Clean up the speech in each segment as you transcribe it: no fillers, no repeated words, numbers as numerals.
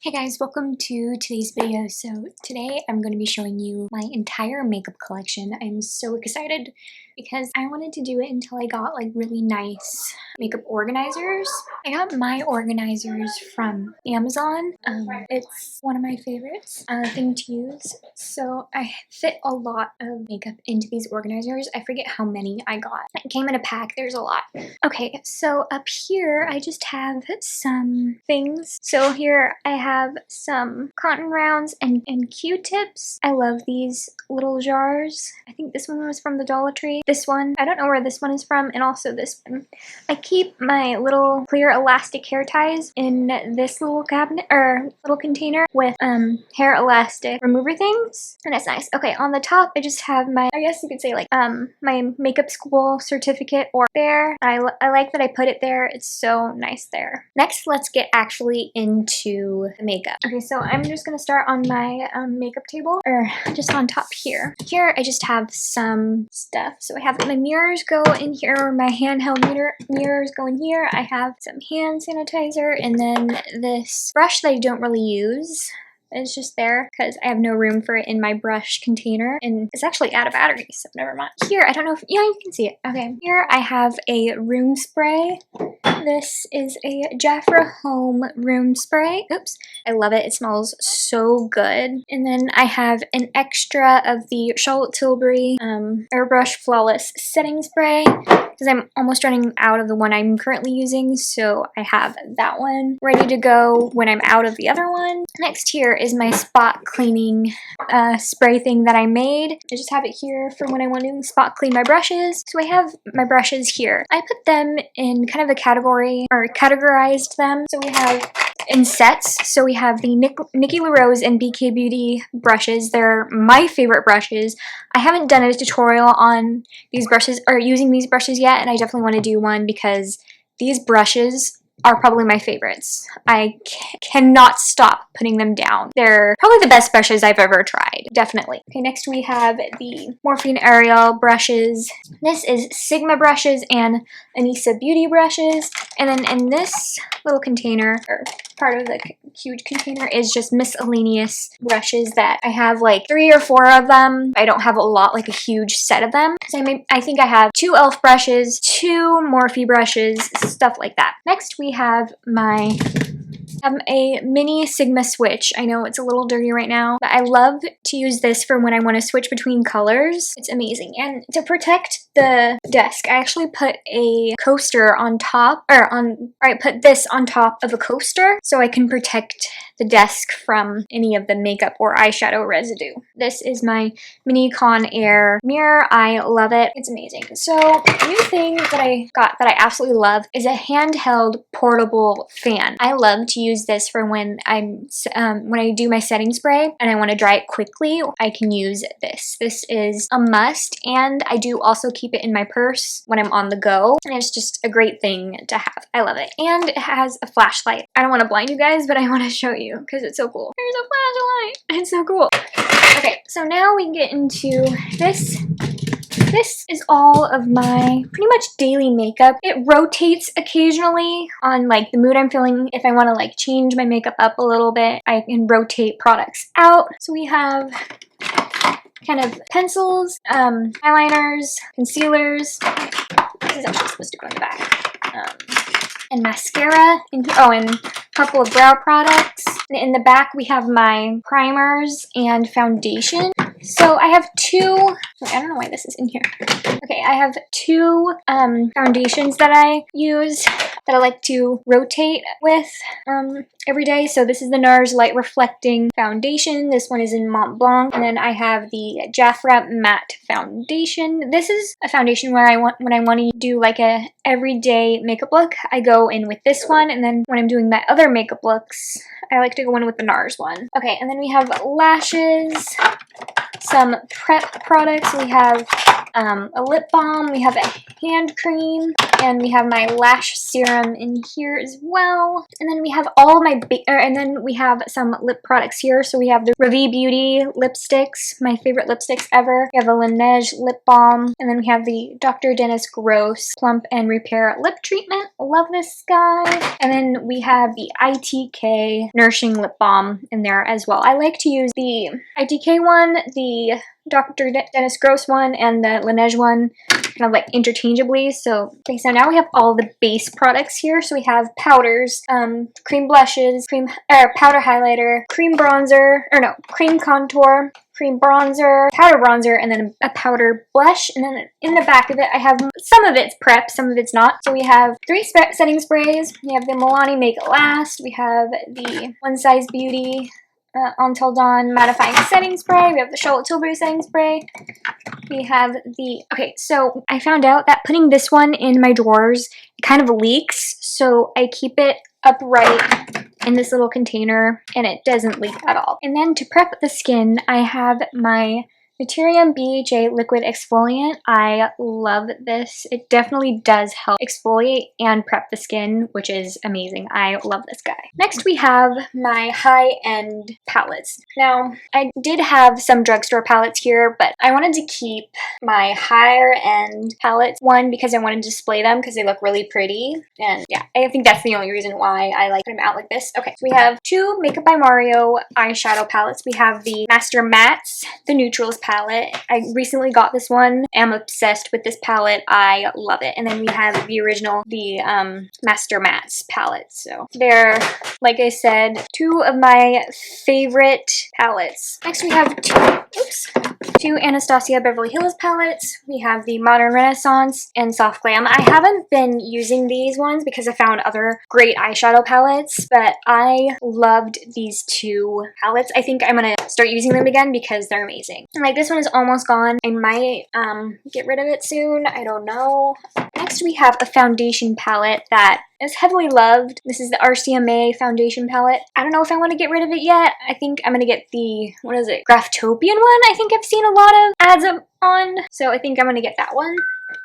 Hey guys, welcome to today's video. So today I'm going to be showing you my entire makeup collection. I'm so excited because I wanted to do it until I got like really nice makeup organizers. I got my organizers from Amazon. It's one of my favorites thing to use. So I fit a lot of makeup into these organizers. I forget how many I got. It came in a pack. There's a lot. Okay, so up here I just have some things. So here I have some cotton rounds and Q-tips. I love these little jars. I think this one was from the Dollar Tree. This one, I don't know where this one is from, and also this one. I keep my little clear elastic hair ties in this little cabinet or little container with hair elastic remover things, and that's nice. Okay, on the top I just have my, I guess you could say like my makeup school certificate or there. I like that I put it there. It's so nice there. Next, let's get actually into the makeup. Okay, so I'm just gonna start on my makeup table, or just on top here. Here I just have some stuff. So I have my mirrors go in here, or my handheld mirrors go in here. I have some hand sanitizer, and then this brush that I don't really use. It's just there because I have no room for it in my brush container, and it's actually out of batteries, so never mind. Here, I don't know if, yeah, you can see it. Okay, here I have a room spray. This is a Jafra Home room spray. Oops, I love it. It smells so good. And then I have an extra of the Charlotte Tilbury Airbrush Flawless Setting Spray, because I'm almost running out of the one I'm currently using, so I have that one ready to go when I'm out of the other one. Next here is my spot cleaning spray thing that I made. I just have it here for when I want to spot clean my brushes. So I have my brushes here. I put them in kind of a category, or categorized them. So we have in sets. So we have the Nikki LaRose and BK Beauty brushes. They're my favorite brushes. I haven't done a tutorial on these brushes or using these brushes yet, and I definitely want to do one because these brushes are probably my favorites. I cannot stop putting them down. They're probably the best brushes I've ever tried, definitely. Okay, next we have the Morphe and Ariel brushes. This is Sigma brushes and Anissa Beauty brushes. And then in this little container, or part of the huge container, is just miscellaneous brushes that I have like 3 or 4 of them. I don't have a lot, like a huge set of them. So I think I have 2 e.l.f. brushes, 2 Morphe brushes, stuff like that. Next we have a mini Sigma switch. I know it's a little dirty right now, but I love to use this for when I want to switch between colors. It's amazing. And to protect the desk, I actually put a coaster on top, or I put this on top of a coaster so I can protect the desk from any of the makeup or eyeshadow residue. This is my mini Con Air mirror. I love it. It's amazing. So a new thing that I got that I absolutely love is a handheld portable fan. I love to use this for when when I do my setting spray and I want to dry it quickly. I can use this. This is a must, and I do also keep it in my purse when I'm on the go, and it's just a great thing to have. I love it. And it has a flashlight. I don't want to blind you guys, but I want to show you because it's so cool. There's a flashlight. It's so cool. Okay, so now we get into this. This is all of my pretty much daily makeup. It rotates occasionally on like the mood I'm feeling. If I want to like change my makeup up a little bit, I can rotate products out. So we have kind of pencils, eyeliners, concealers. This is actually supposed to go in the back. And mascara, and a couple of brow products. And in the back we have my primers and foundation. So I have 2, I don't know why this is in here. Okay, I have 2 foundations that I use that I like to rotate with every day. So this is the NARS Light Reflecting Foundation. This one is in Mont Blanc. And then I have the Jafra Matte Foundation. This is a foundation where when I want to do like a everyday makeup look, I go in with this one. And then when I'm doing my other makeup looks, I like to go in with the NARS one. Okay, and then we have lashes. some prep products. We have a lip balm, we have a hand cream, and we have my lash serum in here as well. And then we have all of my, and then we have some lip products here. So we have the Reorganize Beauty lipsticks, my favorite lipsticks ever. We have a Laneige lip balm, and then we have the Dr. Dennis Gross Plump and Repair lip treatment. Love this guy. And then we have the ITK Nourishing Lip Balm in there as well. I like to use the ITK one, the Dr. Dennis Gross one, and the Laneige one kind of like interchangeably. So, okay, so now we have all the base products here. So we have powders, cream blushes, powder highlighter, cream bronzer, or no, cream contour, cream bronzer, powder bronzer, and then a powder blush. And then in the back of it, I have some of it's prep, some of it's not. So we have 3 setting sprays. We have the Milani Make It Last. We have the One Size Beauty Until Dawn Mattifying Setting Spray. We have the Charlotte Tilbury Setting Spray. We have the, okay, so I found out that putting this one in my drawers, it kind of leaks, so I keep it upright in this little container and it doesn't leak at all. And then to prep the skin, I have my Naturium BHA Liquid Exfoliant. I love this. It definitely does help exfoliate and prep the skin, which is amazing. I love this guy. Next we have my high-end palettes. Now, I did have some drugstore palettes here, but I wanted to keep my higher-end palettes. One, because I wanted to display them because they look really pretty. And yeah, I think that's the only reason why I like them out like this. Okay, so we have 2 Makeup by Mario eyeshadow palettes. We have the Master Mattes, the Neutrals palette. I recently got this one. I'm obsessed with this palette. I love it. And then we have the original, the Master Mattes palette. So they're, like I said, 2 of my favorite palettes. Next we have 2 Anastasia Beverly Hills palettes. We have the Modern Renaissance and Soft Glam. I haven't been using these ones because I found other great eyeshadow palettes, but I loved these 2 palettes. I think I'm gonna start using them again because they're amazing. And like this one is almost gone. I might get rid of it soon. I don't know. Next we have a foundation palette that is heavily loved. This is the RCMA foundation palette. I don't know if I want to get rid of it yet. I think I'm gonna get the, what is it, Graftopian one? I think I've seen a lot of ads on, so I think I'm gonna get that one.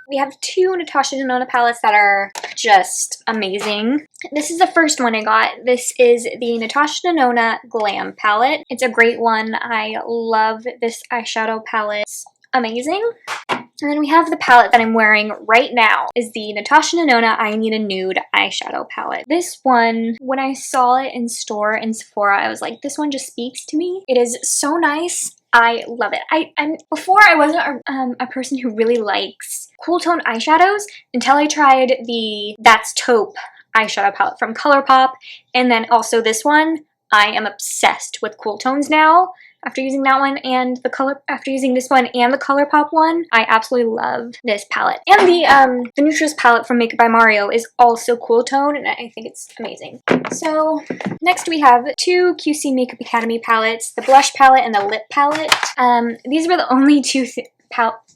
We have 2 Natasha Denona palettes that are just amazing. This is the first one I got. This is the Natasha Denona Glam palette. It's a great one. I love this eyeshadow palette. It's amazing. And then we have the palette that I'm wearing right now is the Natasha Denona I Need a Nude eyeshadow palette. This one, when I saw it in store in Sephora, I was like, this one just speaks to me. It is so nice. I love it. Before I wasn't a person who really likes cool tone eyeshadows until I tried the That's Taupe eyeshadow palette from ColourPop, and then also this one. I am obsessed with cool tones now. After using that one and after using this one and the ColourPop one, I absolutely love this palette. And the Neutrals palette from Makeup by Mario is also cool tone, and I think it's amazing. So next we have 2 QC Makeup Academy palettes, the blush palette and the lip palette. These were the only 2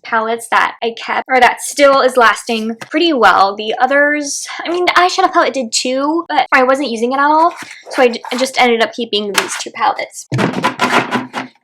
palettes that I kept, or that still is lasting pretty well. The others, I mean, the eyeshadow palette did too, but I wasn't using it at all, so I just ended up keeping these 2 palettes.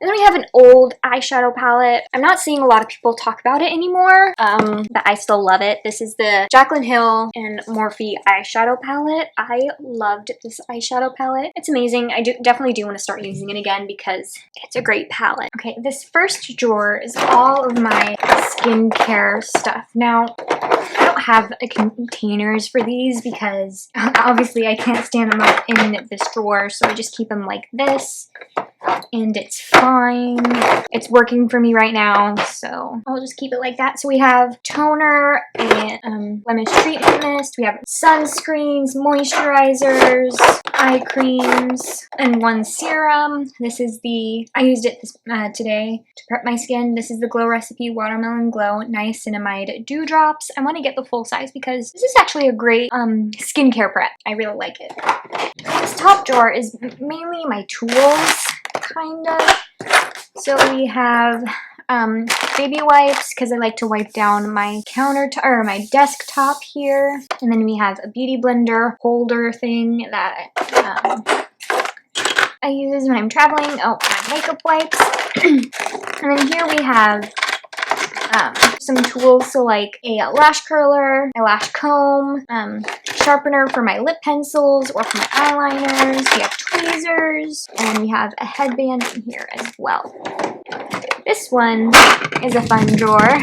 And then we have an old eyeshadow palette. I'm not seeing a lot of people talk about it anymore, but I still love it. This is the Jaclyn Hill and Morphe eyeshadow palette. I loved this eyeshadow palette. It's amazing. I definitely do want to start using it again because it's a great palette. Okay, this first drawer is all of my skincare stuff. Now, I don't have containers for these because obviously I can't stand them up in this drawer, so I just keep them like this. And it's fine. It's working for me right now, so I'll just keep it like that. So we have toner and blemish treatment mist. We have sunscreens, moisturizers, eye creams, and 1 serum. This is the, I used it today to prep my skin. This is the Glow Recipe Watermelon Glow Niacinamide Dewdrops. I want to get the full size because this is actually a great skincare prep. I really like it. This top drawer is mainly my tools, kind of. So we have baby wipes because I like to wipe down my countertop or my desktop here, and then we have a beauty blender holder thing that I use when I'm traveling. Oh, my makeup wipes. And then here we have some tools, so like a lash curler, a lash comb, sharpener for my lip pencils or for my eyeliners. We have tweezers, and we have a headband in here as well. This one is a fun drawer.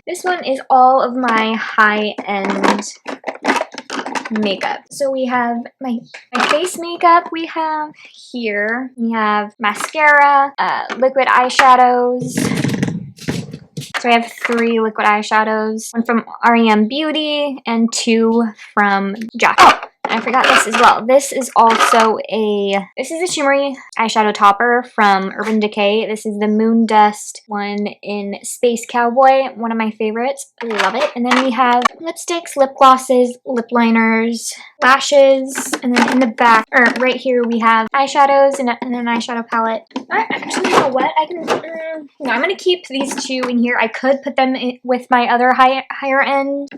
This one is all of my high-end makeup. So we have my face makeup we have here. We have mascara, liquid eyeshadows. So I have 3 liquid eyeshadows, one from Ariel Beauty and 2 from Jack. Oh, and I forgot this as well. This is also this is a shimmery eyeshadow topper from Urban Decay. This is the Moon Dust one in Space Cowboy, one of my favorites. I love it. And then we have lipsticks, lip glosses, lip liners, lashes, and then in the back, or right here, we have eyeshadows and an eyeshadow palette. Actually, you know what? I can, no, I'm going to keep these 2 in here. I could put them in with my other higher end.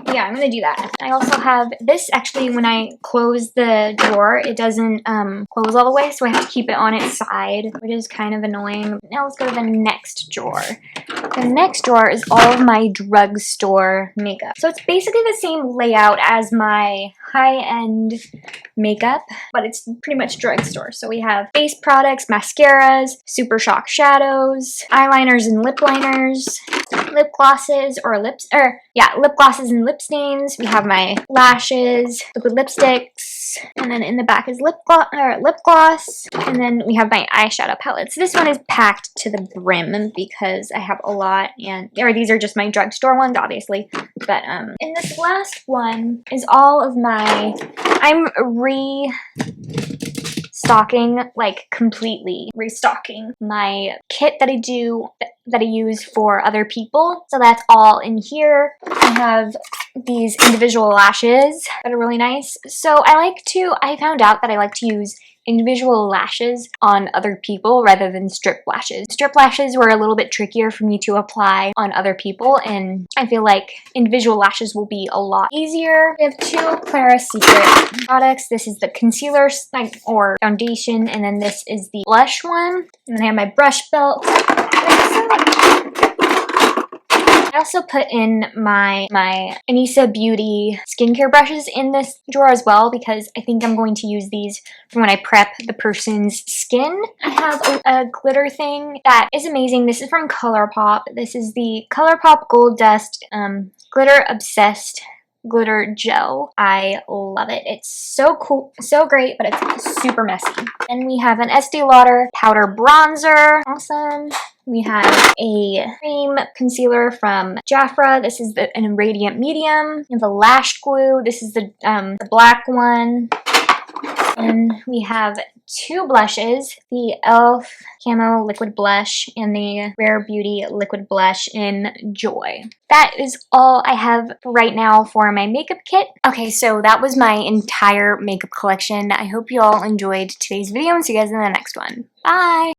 Yeah, I'm going to do that. I also have this, actually, when I close the drawer, it doesn't close all the way, so I have to keep it on its side, which is kind of annoying. Now let's go to the next drawer. The next drawer is all of my drugstore makeup. So it's basically the same layout as my high-end makeup, but it's pretty much drugstore. So we have face products, mascaras, Super Shock shadows, eyeliners and lip liners, lip glosses lip glosses and lip stains. We have my lashes, liquid lipsticks, and then in the back is lip gloss, and then we have my eyeshadow palettes. This one is packed to the brim because I have a lot, and these are just my drugstore ones, obviously. But in this last one is all of my, I'm restocking, like completely restocking my kit that I use for other people. So that's all in here. I have these individual lashes that are really nice. So I found out that I like to use individual lashes on other people rather than strip lashes. Strip lashes were a little bit trickier for me to apply on other people, and I feel like individual lashes will be a lot easier. We have 2 Clara Secret products. This is the concealer or foundation, and then this is the blush one. And then I have my brush belt. I also put in my Anissa Beauty skincare brushes in this drawer as well, because I think I'm going to use these for when I prep the person's skin. I have a glitter thing that is amazing. This is from ColourPop. This is the ColourPop Gold Dust Glitter Obsessed glitter gel. I love it. It's so cool, so great, but it's super messy. And we have an Estee Lauder powder bronzer. Awesome. We have a cream concealer from Jafra. This is a radiant medium. We have a lash glue. This is the black one. And we have 2 blushes, the e.l.f. Camo Liquid Blush and the Rare Beauty Liquid Blush in Joy. That is all I have right now for my makeup kit. Okay, so that was my entire makeup collection. I hope you all enjoyed today's video and see you guys in the next one. Bye!